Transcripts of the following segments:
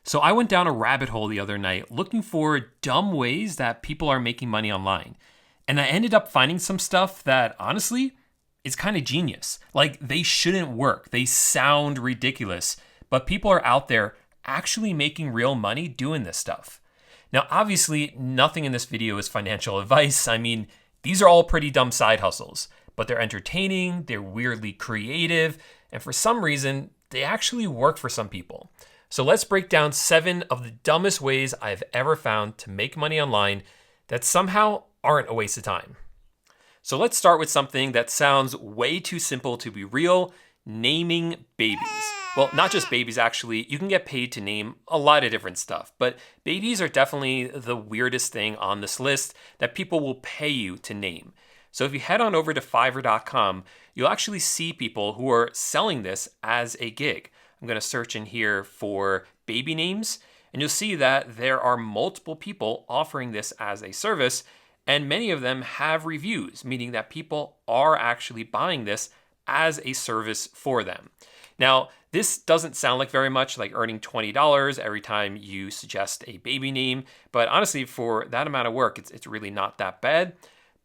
So I went down a rabbit hole the other night looking for dumb ways that people are making money online. And I ended up finding some stuff that honestly is kind of genius. Like they shouldn't work. They sound ridiculous, but people are out there actually making real money doing this stuff. Now, obviously, nothing in this video is financial advice. I mean, these are all pretty dumb side hustles, but they're entertaining, they're weirdly creative, and for some reason, they actually work for some people. So let's break down 7 of the dumbest ways I've ever found to make money online that somehow aren't a waste of time. So let's start with something that sounds way too simple to be real: naming babies. Well, not just babies, actually. You can get paid to name a lot of different stuff, but babies are definitely the weirdest thing on this list that people will pay you to name. So if you head on over to Fiverr.com, you'll actually see people who are selling this as a gig. I'm going to search in here for baby names, and you'll see that there are multiple people offering this as a service, and many of them have reviews, meaning that people are actually buying this as a service for them. Now, this doesn't sound like very much, like earning $20 every time you suggest a baby name, but honestly, for that amount of work, it's really not that bad.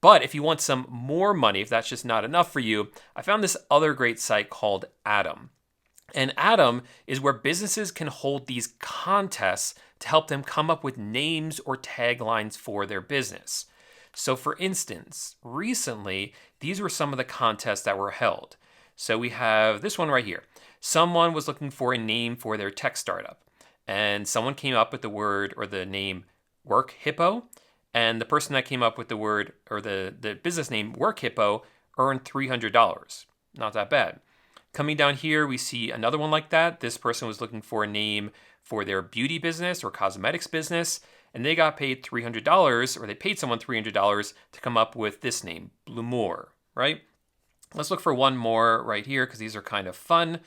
But if you want some more money, if that's just not enough for you, I found this other great site called Atom. And Atom is where businesses can hold these contests to help them come up with names or taglines for their business. So for instance, recently, these were some of the contests that were held. So we have this one right here. Someone was looking for a name for their tech startup, and someone came up with the word or the name Work Hippo, and the person that came up with the word or the business name Work Hippo earned $300. Not that bad. Coming down here, we see another one like that. This person was looking for a name for their beauty business or cosmetics business, and they got paid $300, or they paid someone $300 to come up with this name, Blumoor, right? Let's look for one more right here because these are kind of fun.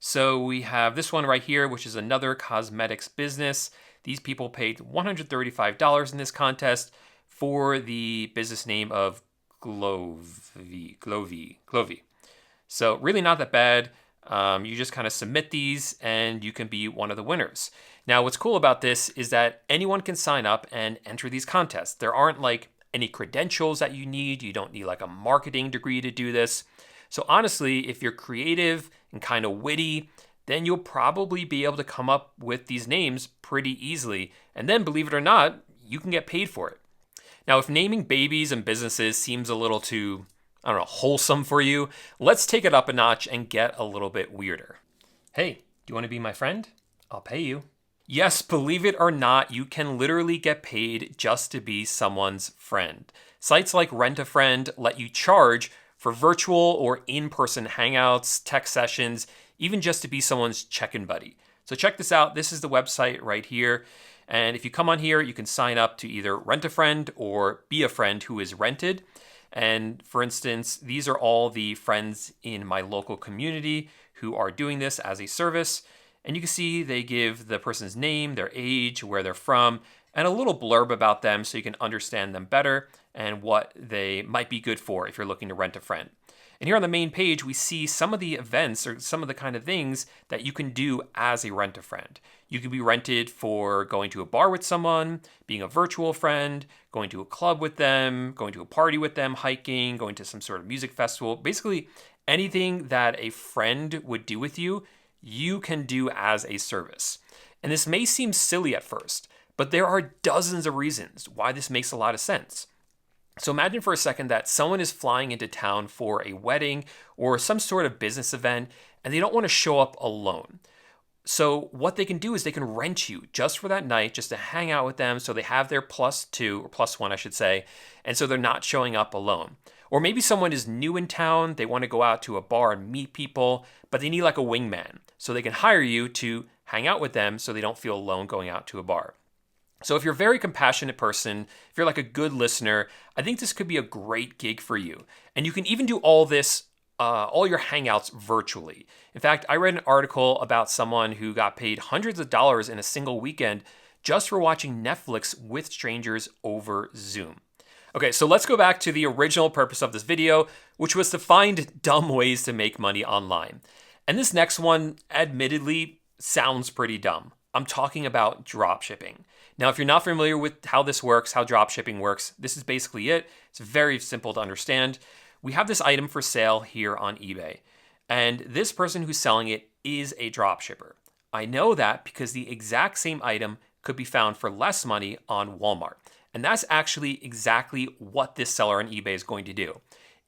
So we have this one right here, which is another cosmetics business. These people paid $135 in this contest for the business name of Glovey. So really not that bad. You just kind of submit these and you can be one of the winners. Now, what's cool about this is that anyone can sign up and enter these contests. There aren't like any credentials that you need. You don't need like a marketing degree to do this. So honestly, if you're creative and kind of witty, then you'll probably be able to come up with these names pretty easily. And then, believe it or not, you can get paid for it. Now, if naming babies and businesses seems a little too, I don't know, wholesome for you, let's take it up a notch and get a little bit weirder. Hey, do you want to be my friend? I'll pay you. Yes, believe it or not, you can literally get paid just to be someone's friend. Sites like Rent-A-Friend let you charge for virtual or in-person hangouts, tech sessions, even just to be someone's check-in buddy. So check this out. This is the website right here. And if you come on here, you can sign up to either Rent-A-Friend or be a friend who is rented. And for instance, these are all the friends in my local community who are doing this as a service. And you can see they give the person's name, their age, where they're from, and a little blurb about them so you can understand them better and what they might be good for if you're looking to rent a friend. And here on the main page, we see some of the events or some of the kind of things that you can do as a rent-a-friend. You can be rented for going to a bar with someone, being a virtual friend, going to a club with them, going to a party with them, hiking, going to some sort of music festival. Basically, anything that a friend would do with you, you can do as a service. And this may seem silly at first, but there are dozens of reasons why this makes a lot of sense. So imagine for a second that someone is flying into town for a wedding or some sort of business event, and they don't want to show up alone. So what they can do is they can rent you just for that night, just to hang out with them, so they have their +2 or +1, I should say, and so they're not showing up alone. Or maybe someone is new in town, they want to go out to a bar and meet people, but they need like a wingman, so they can hire you to hang out with them so they don't feel alone going out to a bar. So if you're a very compassionate person, if you're like a good listener, I think this could be a great gig for you. And you can even do all this, all your hangouts virtually. In fact, I read an article about someone who got paid hundreds of dollars in a single weekend just for watching Netflix with strangers over Zoom. Okay, so let's go back to the original purpose of this video, which was to find dumb ways to make money online. And this next one, admittedly, sounds pretty dumb. I'm talking about dropshipping. Now, if you're not familiar with how this works, how dropshipping works, this is basically it. It's very simple to understand. We have this item for sale here on eBay, and this person who's selling it is a dropshipper. I know that because the exact same item could be found for less money on Walmart. And that's actually exactly what this seller on eBay is going to do.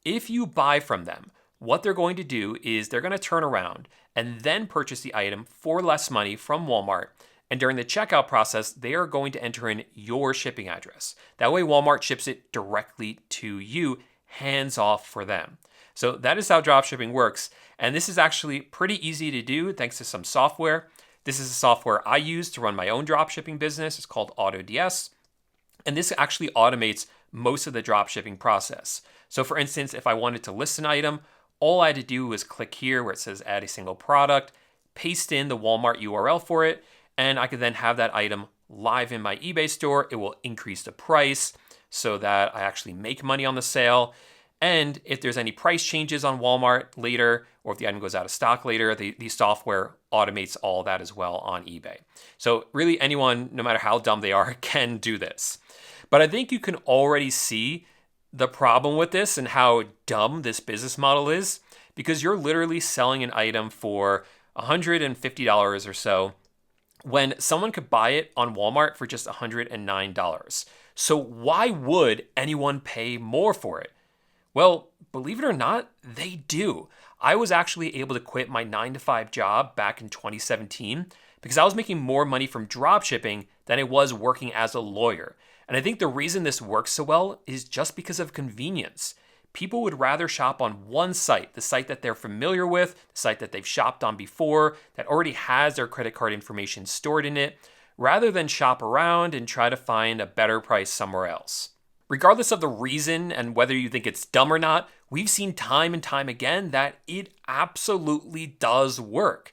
If you buy from them, what they're going to do is they're going to turn around and then purchase the item for less money from Walmart. And during the checkout process, they are going to enter in your shipping address. That way, Walmart ships it directly to you, hands off for them. So that is how dropshipping works. And this is actually pretty easy to do thanks to some software. This is a software I use to run my own dropshipping business. It's called AutoDS. And this actually automates most of the dropshipping process. So for instance, if I wanted to list an item, all I had to do was click here where it says add a single product, paste in the Walmart URL for it, and I could then have that item live in my eBay store. It will increase the price so that I actually make money on the sale. And if there's any price changes on Walmart later, or if the item goes out of stock later, the software automates all that as well on eBay. So really anyone, no matter how dumb they are, can do this. But I think you can already see the problem with this and how dumb this business model is, because you're literally selling an item for $150 or so when someone could buy it on Walmart for just $109. So why would anyone pay more for it? Well, believe it or not, they do. I was actually able to quit my 9-to-5 job back in 2017 because I was making more money from dropshipping than I was working as a lawyer. And I think the reason this works so well is just because of convenience. People would rather shop on one site, the site that they're familiar with, the site that they've shopped on before, that already has their credit card information stored in it, rather than shop around and try to find a better price somewhere else. Regardless of the reason and whether you think it's dumb or not, we've seen time and time again that it absolutely does work.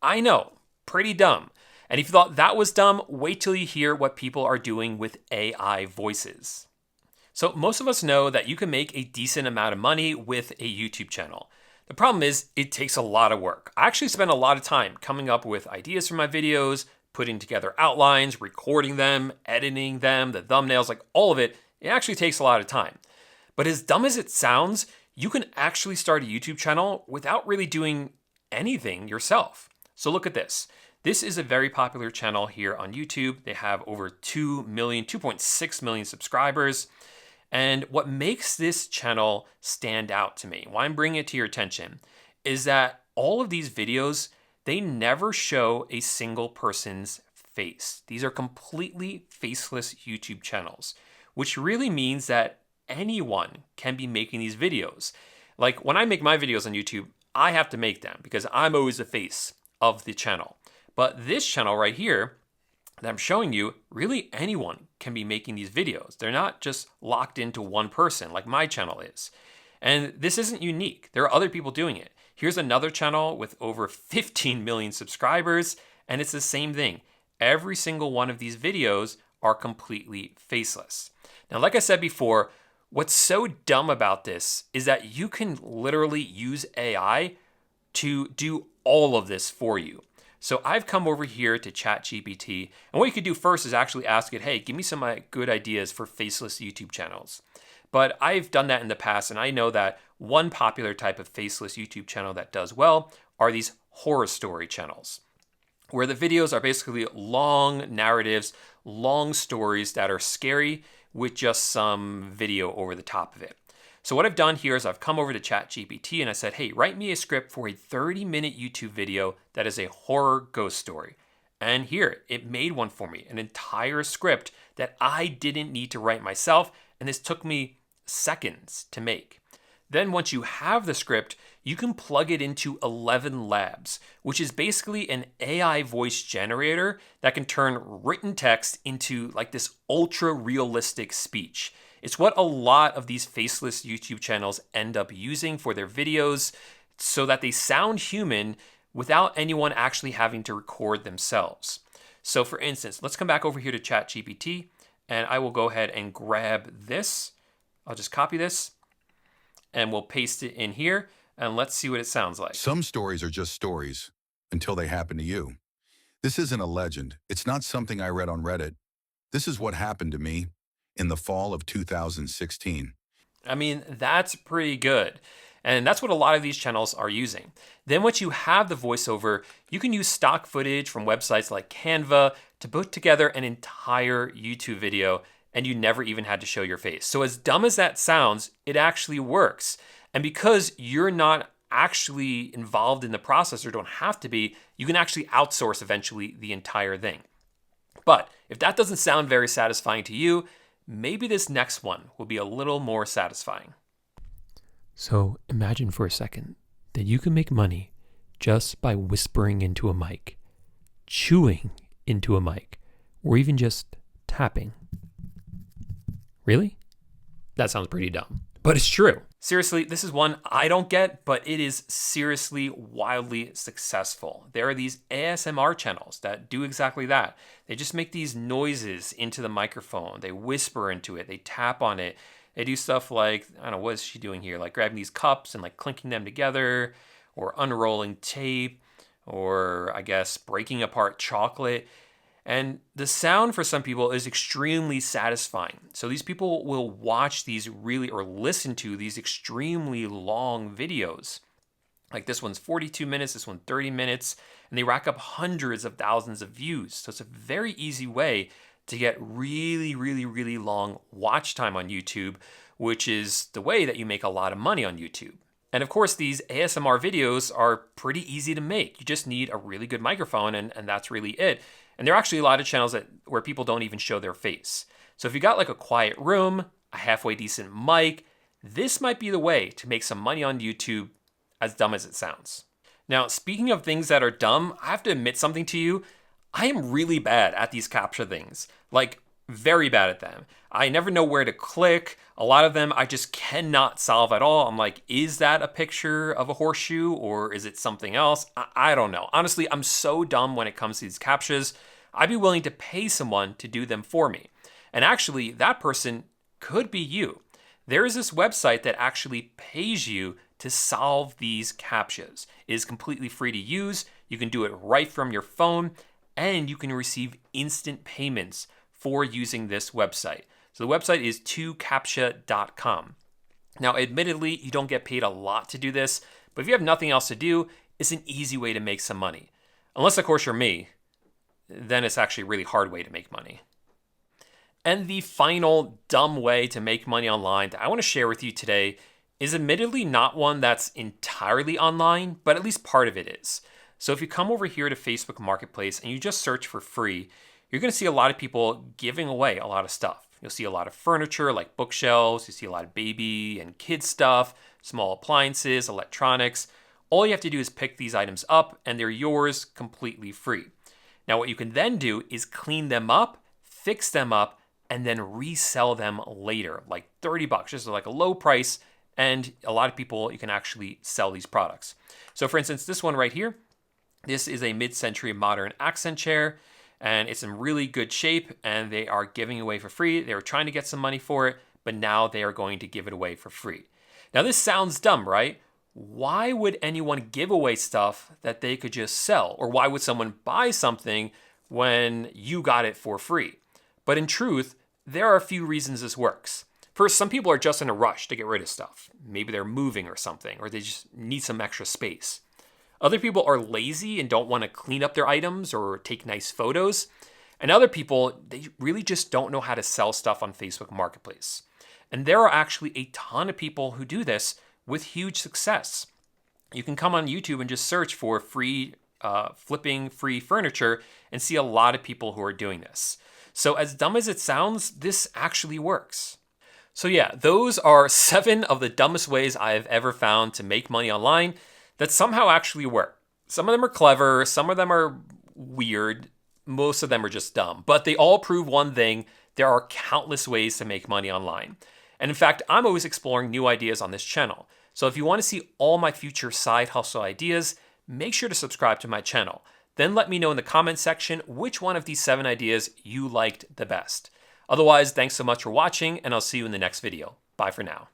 I know, pretty dumb. And if you thought that was dumb, wait till you hear what people are doing with AI voices. So most of us know that you can make a decent amount of money with a YouTube channel. The problem is it takes a lot of work. I actually spend a lot of time coming up with ideas for my videos, putting together outlines, recording them, editing them, the thumbnails, like all of it. It actually takes a lot of time. But as dumb as it sounds, you can actually start a YouTube channel without really doing anything yourself. So look at this. This is a very popular channel here on YouTube. They have over 2.6 million subscribers. And what makes this channel stand out to me, why I'm bringing it to your attention, is that all of these videos, they never show a single person's face. These are completely faceless YouTube channels, which really means that anyone can be making these videos. Like when I make my videos on YouTube, I have to make them because I'm always the face of the channel. But this channel right here that I'm showing you, really anyone can be making these videos. They're not just locked into one person like my channel is. And this isn't unique. There are other people doing it. Here's another channel with over 15 million subscribers, and it's the same thing. Every single one of these videos are completely faceless. Now, like I said before, what's so dumb about this is that you can literally use AI to do all of this for you. So I've come over here to ChatGPT, and what you could do first is actually ask it, hey, give me some good ideas for faceless YouTube channels. But I've done that in the past, and I know that one popular type of faceless YouTube channel that does well are these horror story channels, where the videos are basically long narratives, long stories that are scary with just some video over the top of it. So what I've done here is I've come over to ChatGPT and I said, hey, write me a script for a 30-minute YouTube video that is a horror ghost story. And here, it made one for me, an entire script that I didn't need to write myself, and this took me seconds to make. Then once you have the script, you can plug it into 11 Labs, which is basically an AI voice generator that can turn written text into like this ultra realistic speech. It's what a lot of these faceless YouTube channels end up using for their videos so that they sound human without anyone actually having to record themselves. So for instance, let's come back over here to ChatGPT and I will go ahead and grab this. I'll just copy this and we'll paste it in here and let's see what it sounds like. Some stories are just stories until they happen to you. This isn't a legend. It's not something I read on Reddit. This is what happened to me in the fall of 2016. I mean, that's pretty good. And that's what a lot of these channels are using. Then once you have the voiceover, you can use stock footage from websites like Canva to put together an entire YouTube video, and you never even had to show your face. So as dumb as that sounds, it actually works. And because you're not actually involved in the process or don't have to be, you can actually outsource eventually the entire thing. But if that doesn't sound very satisfying to you, maybe this next one will be a little more satisfying. So imagine for a second that you can make money just by whispering into a mic, chewing into a mic, or even just tapping. Really? That sounds pretty dumb, but it's true. Seriously, this is one I don't get, but it is seriously wildly successful. There are these ASMR channels that do exactly that. They just make these noises into the microphone. They whisper into it. They tap on it. They do stuff like, I don't know, what is she doing here? Like grabbing these cups and like clinking them together, or unrolling tape, or I guess breaking apart chocolate. And the sound for some people is extremely satisfying. So these people will watch these really, or listen to these extremely long videos. Like this one's 42 minutes, this one 30 minutes, and they rack up hundreds of thousands of views. So it's a very easy way to get really, really, really long watch time on YouTube, which is the way that you make a lot of money on YouTube. And of course, these ASMR videos are pretty easy to make. You just need a really good microphone, and that's really it. And there are actually a lot of channels where people don't even show their face. So if you got like a quiet room, a halfway decent mic, this might be the way to make some money on YouTube, as dumb as it sounds. Now, speaking of things that are dumb, I have to admit something to you. I am really bad at these captcha things, like very bad at them. I never know where to click. A lot of them I just cannot solve at all. I'm like, is that a picture of a horseshoe or is it something else? I don't know. Honestly, I'm so dumb when it comes to these captchas. I'd be willing to pay someone to do them for me. And actually, that person could be you. There is this website that actually pays you to solve these captchas. It is completely free to use. You can do it right from your phone, and you can receive instant payments for using this website. So the website is 2captcha.com. Now, admittedly, you don't get paid a lot to do this, but if you have nothing else to do, it's an easy way to make some money. Unless, of course, you're me, then it's actually a really hard way to make money. And the final dumb way to make money online that I want to share with you today is admittedly not one that's entirely online, but at least part of it is. So if you come over here to Facebook Marketplace and you just search for free, you're going to see a lot of people giving away a lot of stuff. You'll see a lot of furniture like bookshelves, you see a lot of baby and kid stuff, small appliances, electronics. All you have to do is pick these items up and they're yours completely free. Now what you can then do is clean them up, fix them up, and then resell them later, like $30, just like a low price. And a lot of people, you can actually sell these products. So for instance, this one right here, this is a mid-century modern accent chair, and it's in really good shape, and they are giving away for free. They were trying to get some money for it, but now they are going to give it away for free. Now this sounds dumb, right? Why would anyone give away stuff that they could just sell? Or why would someone buy something when you got it for free? But in truth, there are a few reasons this works. First, some people are just in a rush to get rid of stuff. Maybe they're moving or something, or they just need some extra space. Other people are lazy and don't want to clean up their items or take nice photos. And other people, they really just don't know how to sell stuff on Facebook Marketplace. And there are actually a ton of people who do this with huge success. You can come on YouTube and just search for free flipping free furniture and see a lot of people who are doing this. So as dumb as it sounds, this actually works. So yeah, those are 7 of the dumbest ways I have ever found to make money online that somehow actually work. Some of them are clever, some of them are weird, most of them are just dumb. But they all prove one thing: there are countless ways to make money online. And in fact, I'm always exploring new ideas on this channel. So if you want to see all my future side hustle ideas, make sure to subscribe to my channel. Then let me know in the comment section which one of these 7 ideas you liked the best. Otherwise, thanks so much for watching, and I'll see you in the next video. Bye for now.